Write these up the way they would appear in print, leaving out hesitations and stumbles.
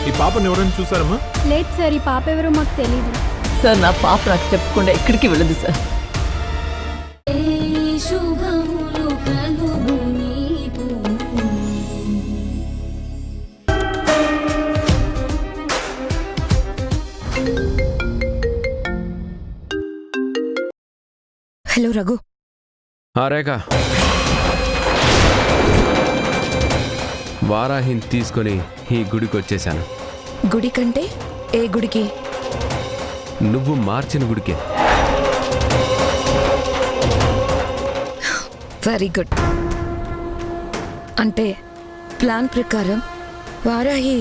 ఈ పాపని ఎవరైనా చూసారమ్మా? లేదు సార్, ఈ పాప ఎవరో మాకు తెలీదు సార్. నా పాప నాకు చెప్పకుండా ఎక్కడికి వెళ్ళదు సార్. హలో రఘు. రేఖ, వారాహిని తీసుకొని ఈ గుడికి వచ్చేసాను. గుడి కంటే ఏ గుడికి? నువ్వు మార్చిన గుడికే. Very good. అంటే ప్లాన్ ప్రకారం వారాహి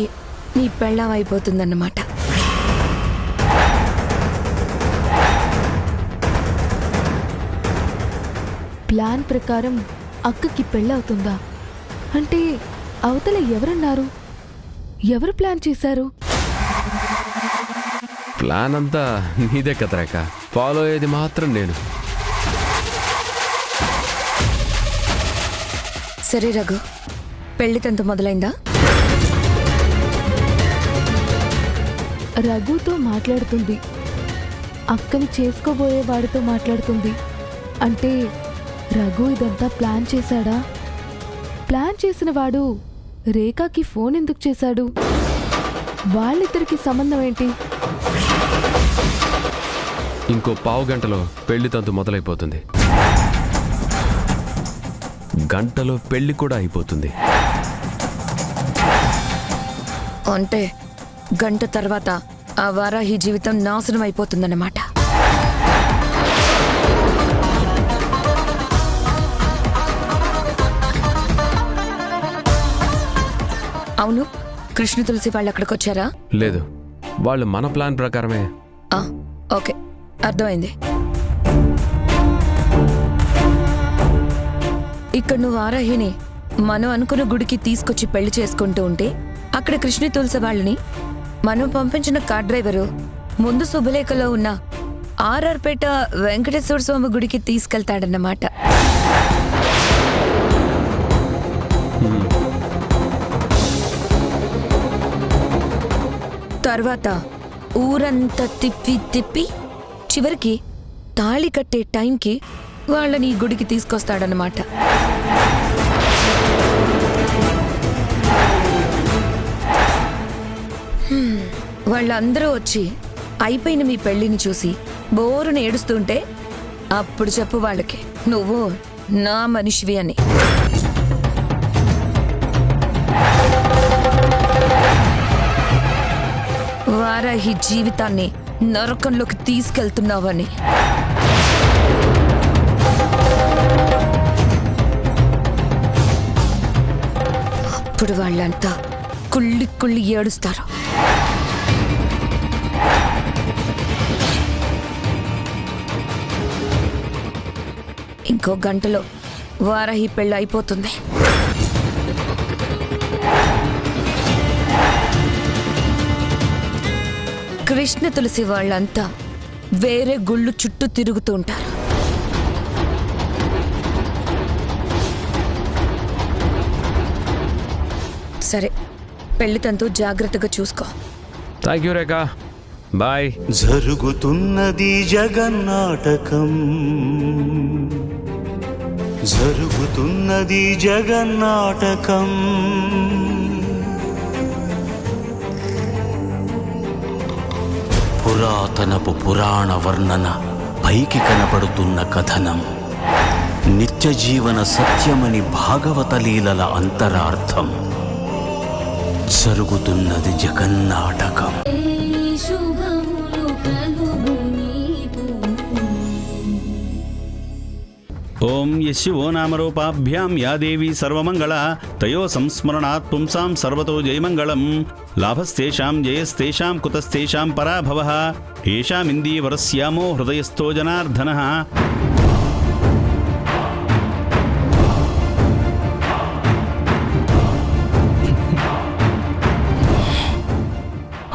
నీ పెళ్ళాం అయిపోతుందన్నమాట. ప్లాన్ ప్రకారం అక్కకి పెళ్ళవుతుందా? అంటే అవతల ఎవరన్నారు? ఎవరు ప్లాన్ చేశారు? ప్లాన్ అంతా నీదే కదా రేఖ, ఫాలో అయ్యేది మాత్రం నేను. సరే రఘు, పెళ్లి తంతు మొదలైందా? రఘుతో మాట్లాడుతుంది, అక్కని చేసుకోబోయే వాడితో మాట్లాడుతుంది. అంటే రఘు ఇదంతా ప్లాన్ చేశాడా? ప్లాన్ చేసిన వాడు రేఖకి ఫోన్ ఎందుకు చేశాడు? వాళ్ళిద్దరికి సంబంధం ఏంటి? ఇంకో పావు గంటలో పెళ్లి తంతు మొదలైపోతుంది. గంటలో పెళ్లి కూడా అయిపోతుంది. అంటే గంట తర్వాత ఆ వారాహి జీవితం నాశనం అయిపోతుందన్నమాట. అవును, కృష్ణ తులసి వాళ్ళు అక్కడికి వచ్చారా? లేదు, వాళ్ళు మన ప్లాన్ ప్రకారమే. ఓకే, అర్థమైంది. ఇక్కడ నువ్వు వారాహిని మనం అనుకున్న గుడికి తీసుకొచ్చి పెళ్లి చేసుకుంటూ ఉంటే అక్కడ కృష్ణ తులసి వాళ్ళని మనం పంపించిన కార్ డ్రైవరు ముందు శుభలేఖలో ఉన్న ఆర్ఆర్పేట వెంకటేశ్వర స్వామి గుడికి తీసుకెళ్తాడన్నమాట. తర్వాత ఊరంతా తిప్పి తిప్పి చివరికి తాళి కట్టే టైంకి వాళ్ళని ఈ గుడికి తీసుకొస్తాడనమాట. వాళ్ళందరూ వచ్చి అయిపోయిన మీ పెళ్లిని చూసి బోరును ఏడుస్తుంటే అప్పుడు చెప్పు వాళ్ళకి నువ్వు నా మనిషివి అని. వారాహి జీవితాన్ని నరకంలోకి తీసుకెళ్తున్నావని. అప్పుడు వాళ్ళంతా కుళ్ళి కుళ్ళి ఏడుస్తారు. ఇంకో గంటలో వారాహి పెళ్ళి అయిపోతుంది. కృష్ణ తులసి వాళ్ళంతా వేరే గుళ్ళు చుట్టూ తిరుగుతూ ఉంటారు. సరే, పెళ్లి తంతు జాగ్రత్తగా చూసుకో. Thank you Rekha, bye. జరుగుతున్నది జగన్నాటకం, జరుగుతున్నది జగన్నాటకం. పురాతనపు పురాణ వర్ణన, పైకి కనపడుతున్న కథనం, నిత్య జీవన సత్యమని భాగవత లీలల అంతరార్థం. జరుగుతున్నది జగన్నాటకం. ఓం యశివో నామరూపాభ్యాం యా దేవీ సర్వమంగళ తయో సంస్మరణాత్ పుంసాం సర్వతో జయమంగళం. లాభస్తేషాం జయస్తేషాం కుతస్తేషాం పరాభవః ఏషామిందీవరస్యామో హృదయస్థో జనార్దనః.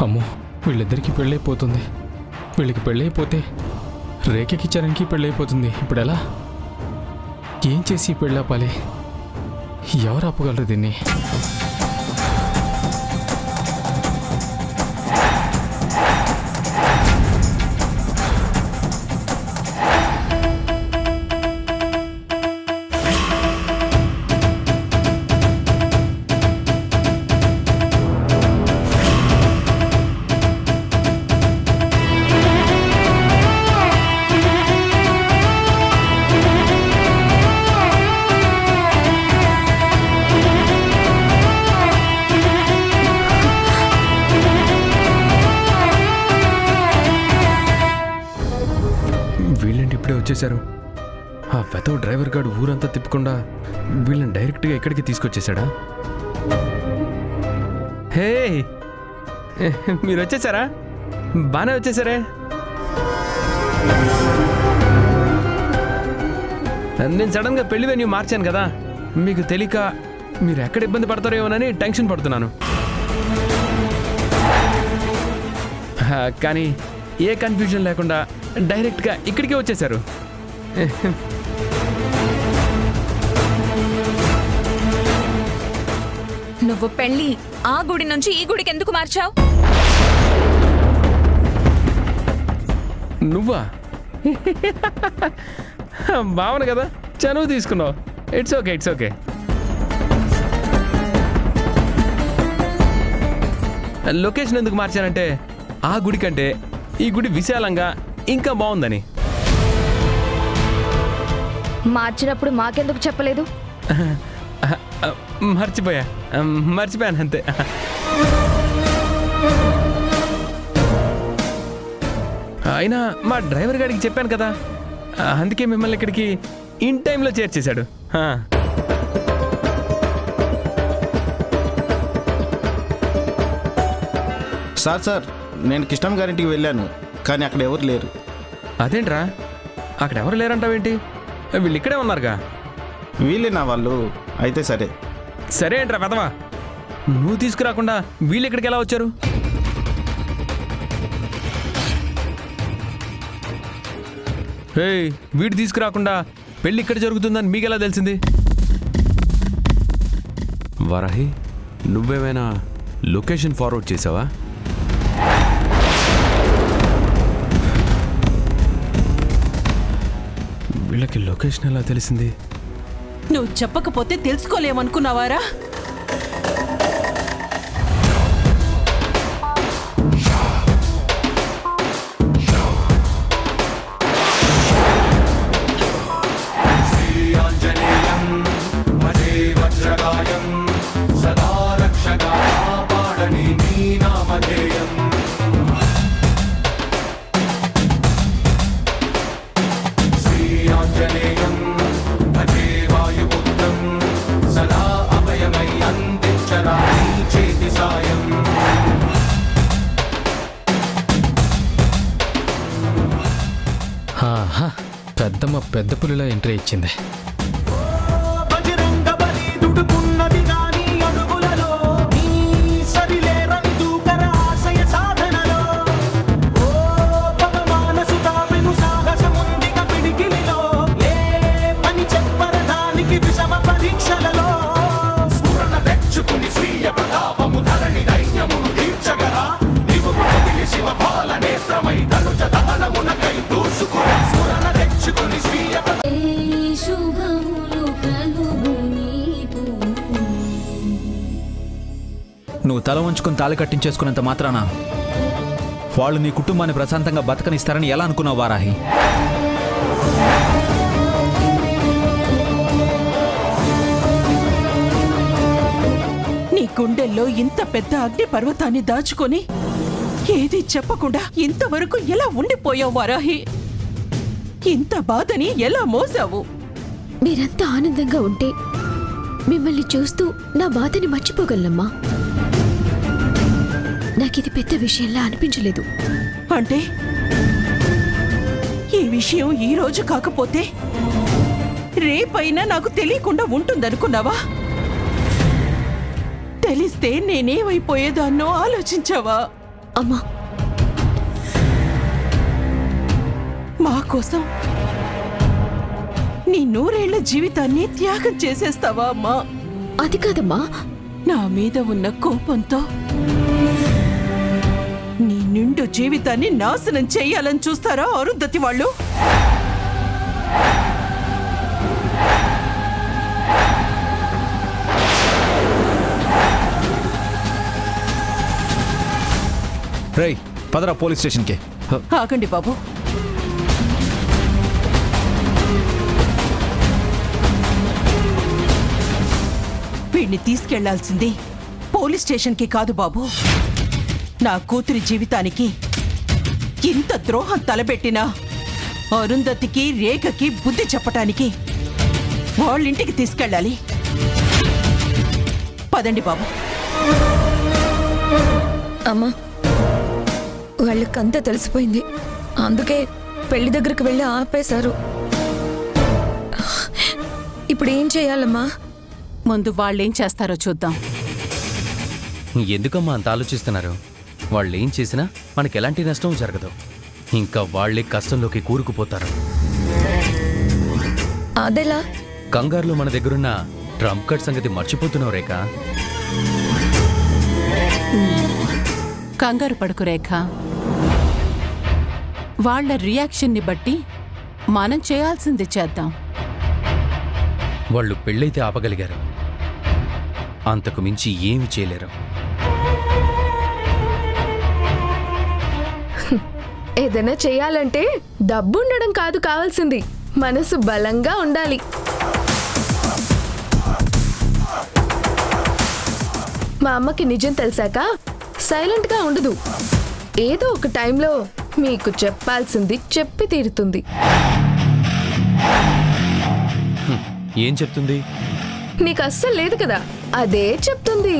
అమ్మో, వీళ్ళిద్దరికీ పెళ్ళైపోతుంది. వీళ్ళకి పెళ్ళైపోతే రేఖకి చరణ్కి పెళ్ళైపోతుంది. ఇప్పుడు ఎలా? ఏం చేసి పెళ్ళాపాలి? ఎవరు ఆపగలరు దీన్ని? వచ్చేశారు? ఆ వెతవ డ్రైవర్ గారు ఊరంతా తిప్పకుండా వీళ్ళని డైరెక్ట్గా ఇక్కడికి తీసుకొచ్చేసాడా? హే, మీరు వచ్చేసారా? బాగానే వచ్చేసారే. నేను సడన్గా పెళ్లి వెన్యూ మార్చాను కదా, మీకు తెలియక మీరు ఎక్కడ ఇబ్బంది పడతారేమోనని టెన్షన్ పడుతున్నాను. కానీ ఏ కన్ఫ్యూజన్ లేకుండా డైరెక్ట్గా ఇక్కడికే వచ్చేసారు. నువ్వు పెళ్లి ఆ గుడి నుంచి ఈ గుడికి ఎందుకు మార్చావు? నువ్వా? బావను కదా, చనువు తీసుకున్నావు. It's okay, it's okay. Location ఎందుకు మార్చానంటే ఆ గుడి కంటే ఈ గుడి విశాలంగా ఇంకా బాగుందని. మార్చినప్పుడు మాకెందుకు చెప్పలేదు? మర్చిపోయాను అంతే. అయినా మా డ్రైవర్ గారికి చెప్పాను కదా, అందుకే మిమ్మల్ని ఇక్కడికి ఇన్ టైంలో చేర్చేశాడు. సార్ నేను కిష్టం గారింటికి వెళ్ళాను, కానీ అక్కడ ఎవరు లేరు. అదేంట్రా, అక్కడ ఎవరు లేరంటావేంటి? వీళ్ళు ఇక్కడే ఉన్నారుగా. వీళ్ళే నా వాళ్ళు. అయితే సరే ఏంట్రా పెదవా, నువ్వు తీసుకురాకుండా వీళ్ళు ఇక్కడికి ఎలా వచ్చారు? వీడు తీసుకురాకుండా పెళ్ళి ఇక్కడ జరుగుతుందని మీకెలా తెలిసింది? వరాహి, నువ్వేమైనా లొకేషన్ ఫార్వర్డ్ చేసావా? వీళ్ళకి లొకేషన్ ఎలా తెలిసింది? నువ్వు చెప్పకపోతే తెలుసుకోలేమనుకున్నావారా? పెద్దమ్మ పెద్ద పులిలా ఎంట్రీ ఇచ్చింది. నువ్వు తల ఉంచుకుని తాళి కట్టించేసుకున్నంత మాత్రాన వాళ్ళు నీ కుటుంబాన్ని ప్రశాంతంగా బతకనిస్తారని ఎలా అనుకున్నావు వారాహి? నీ గుండెల్లో ఇంత పెద్ద అగ్ని పర్వతాన్ని దాచుకొని ఏది చెప్పకుండా ఇంతవరకు ఎలా ఉండిపోయావు వారాహి? ఇంత బాధని ఎలా మోసావు? మీరంతా ఆనందంగా ఉంటే మిమ్మల్ని చూస్తూ నా బాధని మర్చిపోగలనమ్మా. నాకిది పెద్ద విషయంలా అనిపించలేదు. అంటే ఈ విషయం ఈ రోజు కాకపోతే రేపైనా నాకు తెలియకుండా ఉంటుందనుకున్నావా? తెలిస్తే నేనేమైపోయేదాన్నో ఆలోచించావా? అమ్మా, మా కోసం నీ 100 ఏళ్ల జీవితాన్ని త్యాగం చేసేస్తావా అమ్మా? అది కాదమ్మా. నా మీద ఉన్న కోపంతో నీ నిండు జీవితాన్ని నాశనం చెయ్యాలని చూస్తారా అరుంధతి వాళ్ళు? రేయ్, పదరా పోలీస్ స్టేషన్కి. ఆగండి బాబు. వీడిని తీసుకెళ్లాల్సింది పోలీస్ స్టేషన్కి కాదు బాబు. నా కూతురి జీవితానికి ఇంత ద్రోహం తలబెట్టినా అరుంధతికి రేఖకి బుద్ధి చెప్పటానికి వాళ్ళింటికి తీసుకెళ్ళాలి. పదండి బాబు. అమ్మా, వాళ్ళకంతా తెలిసిపోయింది. అందుకే పెళ్లి దగ్గరికి వెళ్ళి ఆపేశారు. ఇప్పుడు ఏం చేయాలమ్మా? ముందు వాళ్ళేం చేస్తారో చూద్దాం. ఎందుకమ్మా అంత ఆలోచిస్తున్నారు? వాళ్ళు ఏం చేసినా మనకి ఎలాంటి నష్టం జరగదు. ఇంకా వాళ్ళే కష్టంలోకి కూరుకుపోతారు. అదెలా? కంగారులో మన దగ్గరున్న ట్రంప్ కార్డ్ సంగతి మర్చిపోతున్నావు రేఖ. కంగారు పడుకు రేఖ. వాళ్ళ రియాక్షన్ని బట్టి మనం చేయాల్సింది చేద్దాం. వాళ్ళు పెళ్ళైతే ఆపగలిగారు, అంతకు మించి ఏమి చేయలేరు. ఏదైనా చేయాలంటే డబ్బు ఉండడం కాదు కావాల్సింది, మనసు బలంగా ఉండాలి. మా అమ్మకి నిజం తెలిసాక సైలెంట్గా ఉండదు. ఏదో ఒక టైంలో మీకు చెప్పాల్సింది చెప్పి తీరుతుంది. ఏం చెప్తుంది? నీకు అస్సలు లేదు కదా, అదే చెప్తుంది.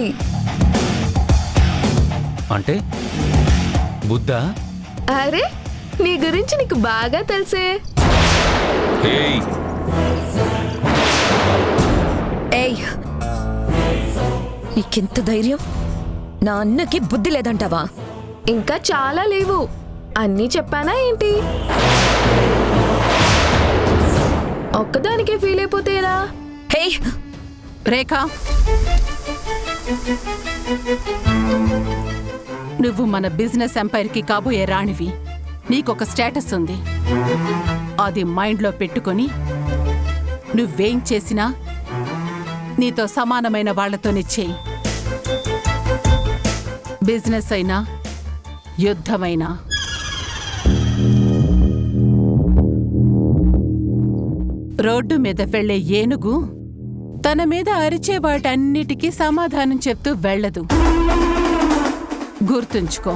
అంటే బుద్ధా? అరే, నీ గురించి నీకు బాగా తెలుసే. ఏయ్, నీకెంత ధైర్యం? నా అన్నకి బుద్ధి లేదంటావా? ఇంకా చాలా లేవు. అన్నీ చెప్పానా ఏంటి? ఒక్కదానికే ఫీల్ అయిపోతే ఎలా? హే రేఖ, నువ్వు మన బిజినెస్ ఎంపైర్కి కాబోయే రాణివి. నీకొక స్టేటస్ ఉంది. అది మైండ్లో పెట్టుకొని నువ్వేం చేసినా నీతో సమానమైన వాళ్లతోనే చేయి. బిజినెస్ అయినా యుద్ధమైనా. రోడ్డు మీద వెళ్లే ఏనుగు తన మీద అరిచే వాటన్నిటికీ సమాధానం చెప్తూ వెళ్ళదు. గుర్తుంచుకో.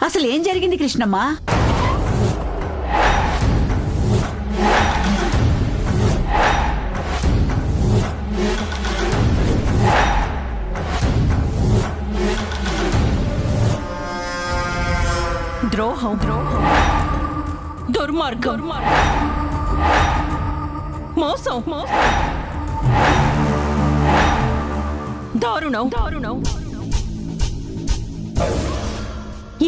అసలు ఏం జరిగింది కృష్ణమ్మ? ద్రోహం, దుర్మార్గం, మోసం, దారుణం.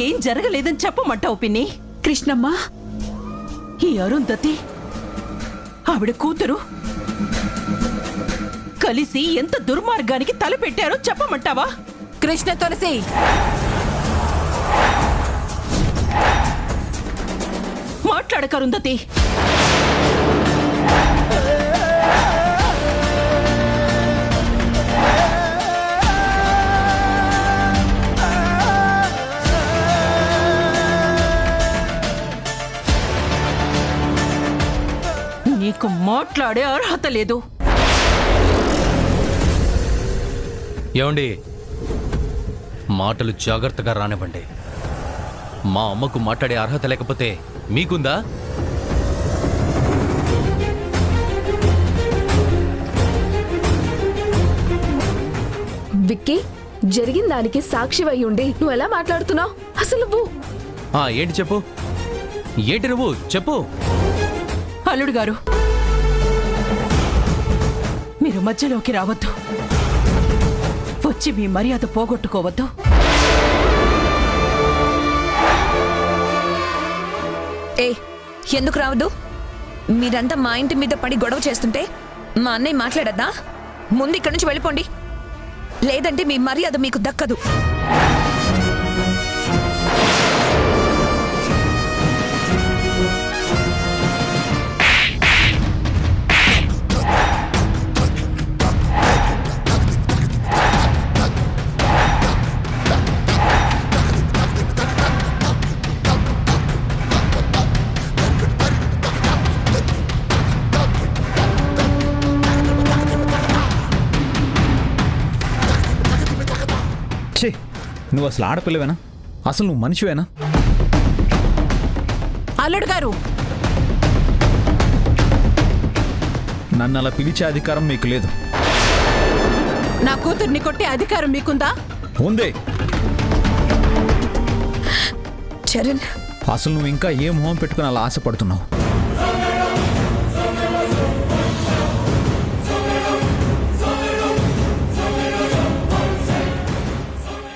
ఏం జరగలేదని చెప్పమంటావు పిన్ని? కృష్ణమ్మ, ఈ అరుంధతి ఆవిడ కూతురు కలిసి ఎంత దుర్మార్గానికి తలపెట్టారో చెప్పమంటావా? కృష్ణ తులసి, మాట్లాడక అరుంధతి. నీకు మాట్లాడే అర్హత లేదు. ఏమండి, మాటలు జాగ్రత్తగా రానివ్వండి. మా అమ్మకు మాట్లాడే అర్హత లేకపోతే మీకుందా? విక్కీ, జరిగిన దానికి సాక్షివై ఉండి నువ్వు ఎలా మాట్లాడుతున్నావు? అసలు నువ్వు ఏంటి చెప్పు, ఏంటి నువ్వు చెప్పు. అల్లుడు గారు, మీరు మధ్యలోకి రావద్దు. వచ్చి మీ మర్యాద పోగొట్టుకోవద్దు. ఏ ఎందుకు రావద్దు? మీరంతా మా ఇంటి మీద పడి గొడవ చేస్తుంటే మా అన్నయ్య మాట్లాడద్దా? ముందు ఇక్కడి నుంచి వెళ్ళిపోండి, లేదంటే మీ మర్యాద మీకు దక్కదు. ఛీ, నువ్వు అసలు ఆడపిల్లవేనా? అసలు నువ్వు మనిషివేనా? అల్లుడు గారు, నన్ను అలా పిలిచే అధికారం మీకు లేదు. నా కూతుర్ని కొట్టే అధికారం మీకుందా? ఉందే. చరణ్, అసలు నువ్వు ఇంకా ఏ మొహం పెట్టుకుని అలా ఆశపడుతున్నావు?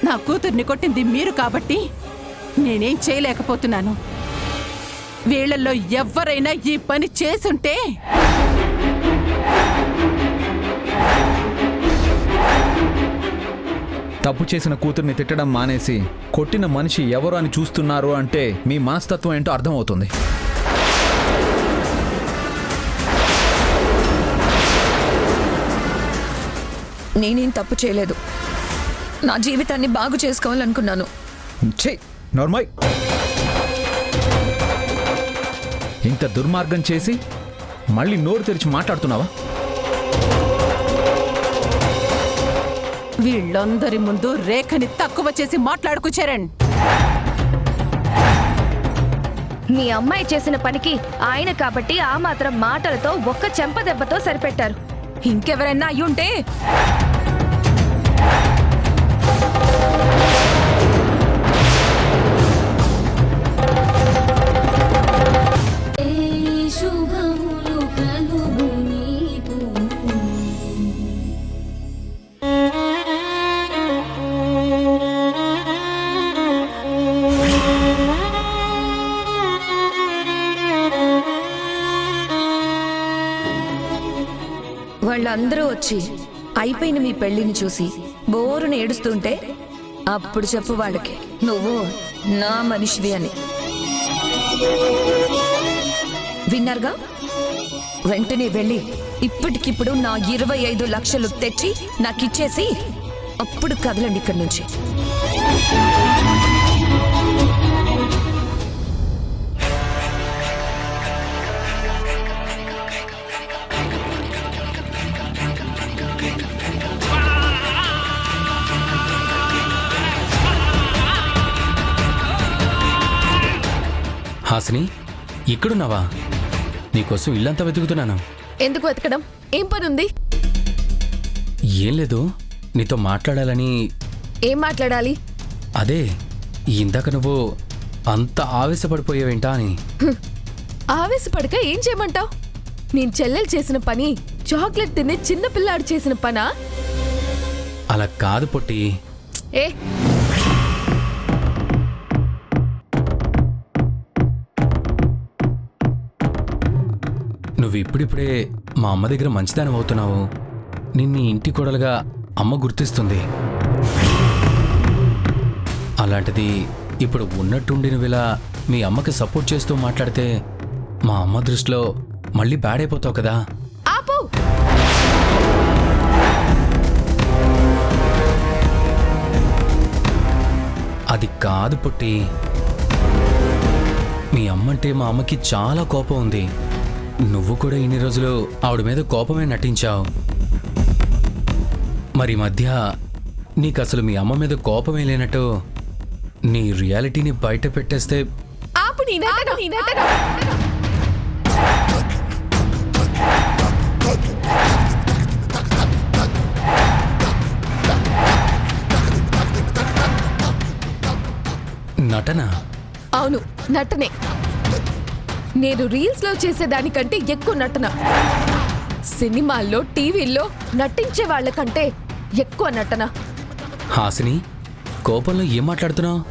నా కూతుర్ని కొట్టింది మీరు కాబట్టి నేనేం చేయలేకపోతున్నాను. వీళ్ళల్లో ఎవ్వరైనా ఈ పని చేసుంటే తప్పు చేసిన కూతుర్ని తిట్టడం మానేసి కొట్టిన మనిషి ఎవరు అని చూస్తున్నారు అంటే మీ మనస్తత్వం ఏంటో అర్థమవుతుంది. నేనేం తప్పు చేయలేదు. నా జీవితాన్ని బాగు చేసుకోవాలనుకున్నాను. ఛీ, నోర్మై. ఇంత దుర్మార్గం చేసి మళ్ళీ నోరు తెరిచి మాట్లాడుతున్నావా? వీళ్ళందరి ముందు రేఖని తక్కువ చేసి మాట్లాడుకు చరణ్. మీ అమ్మాయి చేసిన పనికి ఆయన కాబట్టి ఆ మాత్రం మాటలతో ఒక్క చెంప దెబ్బతో సరిపెట్టారు. ఇంకెవరైనా అయ్యుంటే వాళ్ళందరూ వచ్చి అయిపోయిన మీ పెళ్లిని చూసి బోరుని ఏడుస్తుంటే అప్పుడు చెప్పు వాళ్ళకి నువ్వు నా మనిషివి అని. విన్నారుగా? వెంటనే వెళ్ళి ఇప్పటికిప్పుడు నా 25 లక్షలు తెచ్చి నాకిచ్చేసి అప్పుడు కదలండి ఇక్కడి నుంచి. హాసిని, ఇక్కడున్నావా? నీకోసం ఇల్లంతా వెతుకుతున్నాను. ఎందుకు వెతకడం? ఏం పనుంది? ఏం లేదు, నీతో మాట్లాడాలని. ఏం మాట్లాడాలి? అదే ఇందాక నువ్వు అంత ఆవేశపడిపోయావేంటా అని. ఆవేశపడక ఏం చేయమంటావు? నేను చెల్లెలు చేసిన పని చాక్లెట్ తినే చిన్న పిల్లాడు చేసిన పనా? అలా కాదు పొట్టి. ఏ నువ్వు ఇప్పుడిప్పుడే మా అమ్మ దగ్గర మంచిదానం అవుతున్నావు. నిన్ను ఇంటి కోడలుగా అమ్మ గుర్తిస్తుంది. అలాంటిది ఇప్పుడు ఉన్నట్టుండి నువ్వు ఇలా మీ అమ్మకి సపోర్ట్ చేస్తూ మాట్లాడితే మా అమ్మ దృష్టిలో మళ్ళీ బ్యాడ్ అయిపోతావు కదా. ఆపు! అది కాదు పొట్టి. మీ అమ్మంటే మా అమ్మకి చాలా కోపం ఉంది. నువ్వు కూడా ఇన్ని రోజులు ఆవిడ మీద కోపమే నటించావు. మరి మధ్య నీకు అసలు మీ అమ్మ మీద కోపమే లేనట్టు నీ రియాలిటీని బయట పెట్టేస్తే. ఆపు నీ నటన. నటన? అవును, నటనే. నేను రీల్స్ లో చేసేదానికంటే ఎక్కువ నటన. సినిమాల్లో టీవీల్లో నటించే వాళ్ళకంటే ఎక్కువ నటన. హాసిని, కోపంలో ఏం మాట్లాడుతున్నావు?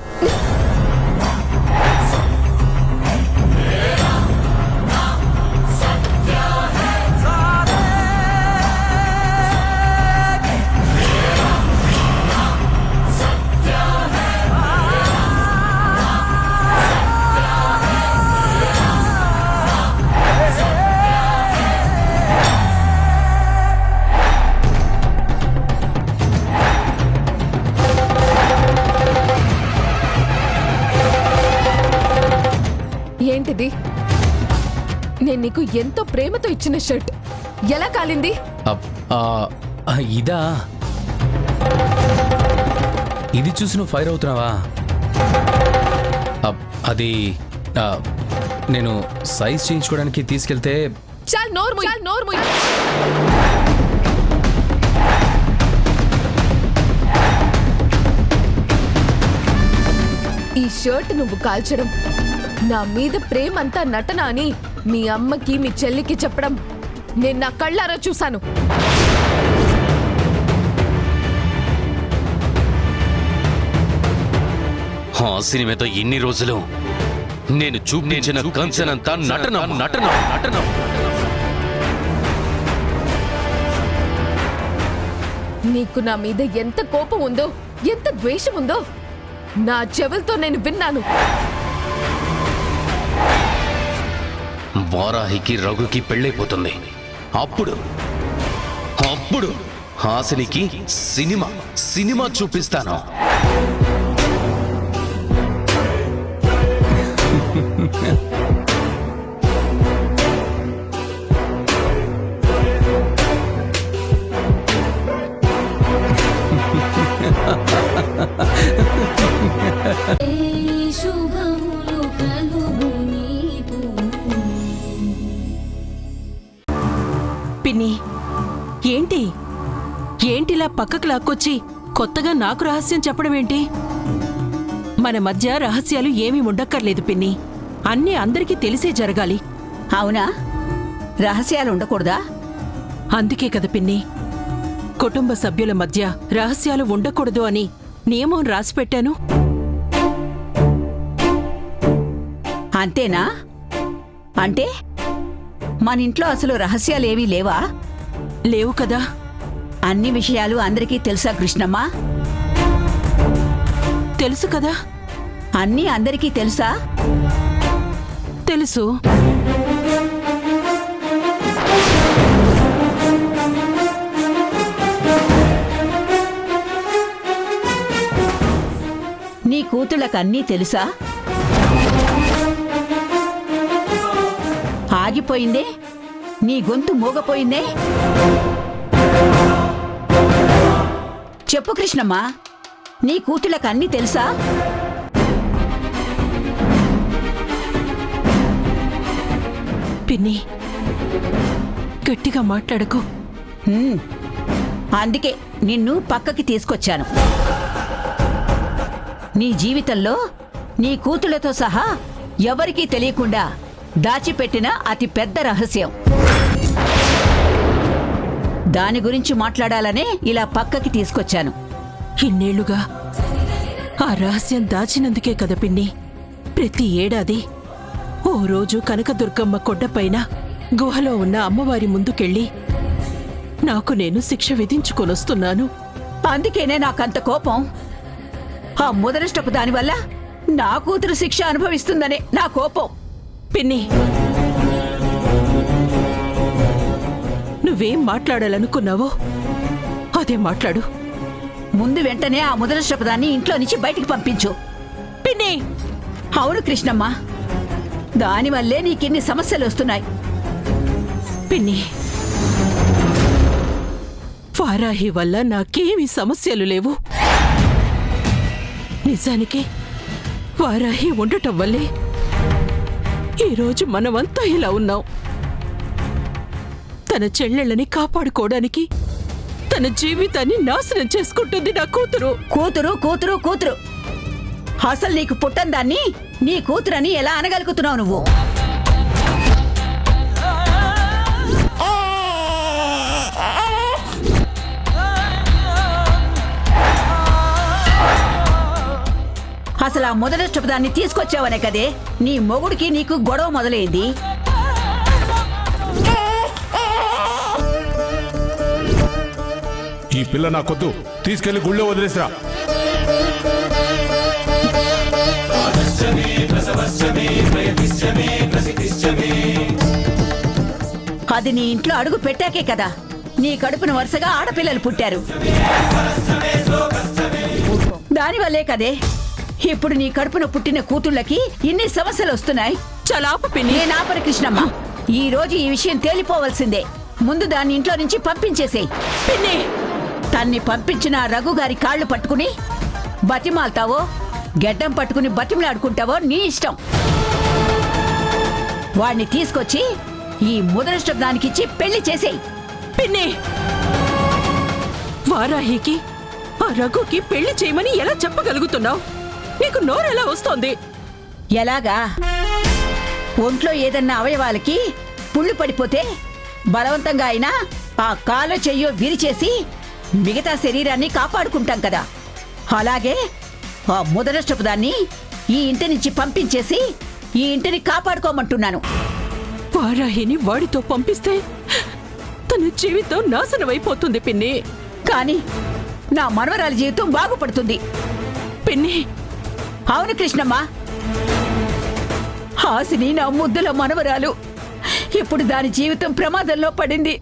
నేను నీకు ఎంతో ప్రేమతో ఇచ్చిన షర్ట్ ఎలా కాలింది? అబ్, ఆ, ఆ, ఇదా ఇది చూసి నువ్వు ఫైర్ అవుతున్నావా? అబ్, అది ఆ, నేను సైజ్ చేయించుకోవడానికి తీసుకెళ్తే చాల్ నోర్ము. ఈ షర్ట్ నువ్వు కాల్చడం, నా మీద ప్రేమంతా నటన అని మీ అమ్మకి మీ చెల్లికి చెప్పడం నేను నా కళ్ళారా చూశాను. హాసిని మీద ఇన్ని రోజులు నేను చూపించిన కంచెనంతా నటన. నీకు నా మీద ఎంత కోపం ఉందో, ఎంత ద్వేషం ఉందో నా చెవులతో నేను విన్నాను. వారాహికి రఘుకి పెళ్ళైపోతుంది. అప్పుడు హాసినికి సినిమా చూపిస్తాను. పిన్ని, ఏంటిలా పక్కకు లాక్కొచ్చి కొత్తగా నాకు రహస్యం చెప్పడం ఏంటి? మన మధ్య రహస్యాలు ఏమీ ఉండక్కర్లేదు పిన్ని. అన్నీ అందరికీ తెలిసే జరగాలి. అవునా? రహస్యాలు ఉండకూడదా? అందుకే కదా పిన్ని, కుటుంబ సభ్యుల మధ్య రహస్యాలు ఉండకూడదు అని నియమం రాసిపెట్టాను. అంతేనా? అంటే మన ఇంట్లో అసలు రహస్యాలేవీ లేవా? లేవు కదా. అన్ని విషయాలు అందరికీ తెలుసా కృష్ణమ్మ? తెలుసు కదా. అన్నీ అందరికీ తెలుసా? తెలుసు. నీ కూతుళ్ళకన్నీ తెలుసా? ఆగిపోయిందే, నీ గొంతు మూగపోయిందే. చెప్పు కృష్ణమ్మ, నీ కూతుళ్ళకన్నీ తెలుసా? పిన్ని, గట్టిగా మాట్లాడకు. అందుకే నిన్ను పక్కకి తీసుకొచ్చాను. నీ జీవితంలో నీ కూతుళ్లతో సహా ఎవరికీ తెలియకుండా దాచిపెట్టిన అతి పెద్ద రహస్యం. దాని గురించి మాట్లాడాలనే ఇలా పక్కకి తీసుకొచ్చాను. ఇన్నేళ్లుగా ఆ రహస్యం దాచినందుకే కదా పిన్ని, ప్రతి ఏడాది ఓ రోజు కనకదుర్గమ్మ కొండపైన గుహలో ఉన్న అమ్మవారి ముందుకెళ్ళి నాకు నేను శిక్ష విధించుకొనొస్తున్నాను. అందుకేనే నాకంత కోపం. ఆ ముదనష్టపు దానివల్ల నా కూతురు శిక్ష అనుభవిస్తుందనే నా కోపం. పిన్ని, నువ్వేం మాట్లాడాలనుకున్నావో అదే మాట్లాడు. ముందు వెంటనే ఆ ముదనష్టపు దాన్ని ఇంట్లో నుంచి బయటికి పంపించు. పిన్ని! అవును కృష్ణమ్మ, దానివల్లే నీకిన్ని సమస్యలు వస్తున్నాయి. పిన్ని, వారాహి వల్ల నాకేమీ సమస్యలు లేవు. నిజానికి వారాహి ఉండటం వల్లే ఈరోజు మనమంతా ఇలా ఉన్నాం. తన చెల్లెళ్ళని కాపాడుకోవడానికి తన జీవితాన్ని నాశనం చేసుకుంటుంది నా కూతురు. కూతురు కూతురు కూతురు అసలు నీకు పుట్టని దాన్ని నీ కూతురని ఎలా అనగలుగుతున్నావు నువ్వు? అసలు ఆ మొదటి దాన్ని తీసుకొచ్చావనే కదే నీ మొగుడికి నీకు గొడవ మొదలైంది. ఈ పిల్ల నాకొద్దు, తీసుకెళ్లి గుళ్ళో వదిలేసిరా. అది నీ ఇంట్లో అడుగు పెట్టాకే కదా నీ కడుపున వరుసగా ఆడపిల్లలు పుట్టారు. దానివల్లే కదే ఇప్పుడు నీ కడుపున పుట్టిన కూతుళ్ళకి ఇన్ని సమస్యలు వస్తున్నాయి. చలాపు పిన్ని. నాపరి కృష్ణమ్మ, ఈ రోజు ఈ విషయం తేలిపోవలసిందే. ముందు దాన్ని ఇంట్లో నుంచి పంపించేసేయ్. పిన్ని తన్ని పంపించిన ఆ రఘు గారి కాళ్ళు పట్టుకుని బతిమాల్తావో, గెడ్డం పట్టుకుని బతిమలాడుకుంటావో నీ ఇష్టం. వాణ్ణి తీసుకొచ్చి ఈ ముదనష్టం దానికిచ్చి పెళ్లి చేసేయ్. పిన్ని వారాహికి ఆ రఘుకి పెళ్లి చేయమని ఎలా చెప్పగలుగుతున్నావు? నీకు నోరెలా వస్తోంది? ఎలాగా? ఒంట్లో ఏదన్నా అవయవాలకి పుళ్ళు పడిపోతే బలవంతంగా అయినా ఆ కాలు చెయ్యో విరిచేసి మిగతా శరీరాన్ని కాపాడుకుంటాం కదా, అలాగే ఆ ముదనష్టపు దాన్ని ఈ ఇంటి నుంచి పంపించేసి ఈ ఇంటిని కాపాడుకోమంటున్నాను. వారాహిని వాడితో పంపిస్తే తన జీవితం నాశనమైపోతుంది పిన్ని. కానీ నా మనవరాలి జీవితం బాగుపడుతుంది. పిన్ని అవును కృష్ణమ్మ, హాసిని నా ముద్దుల మనవరాలు. ఇప్పుడు దాని జీవితం ప్రమాదంలో పడింది.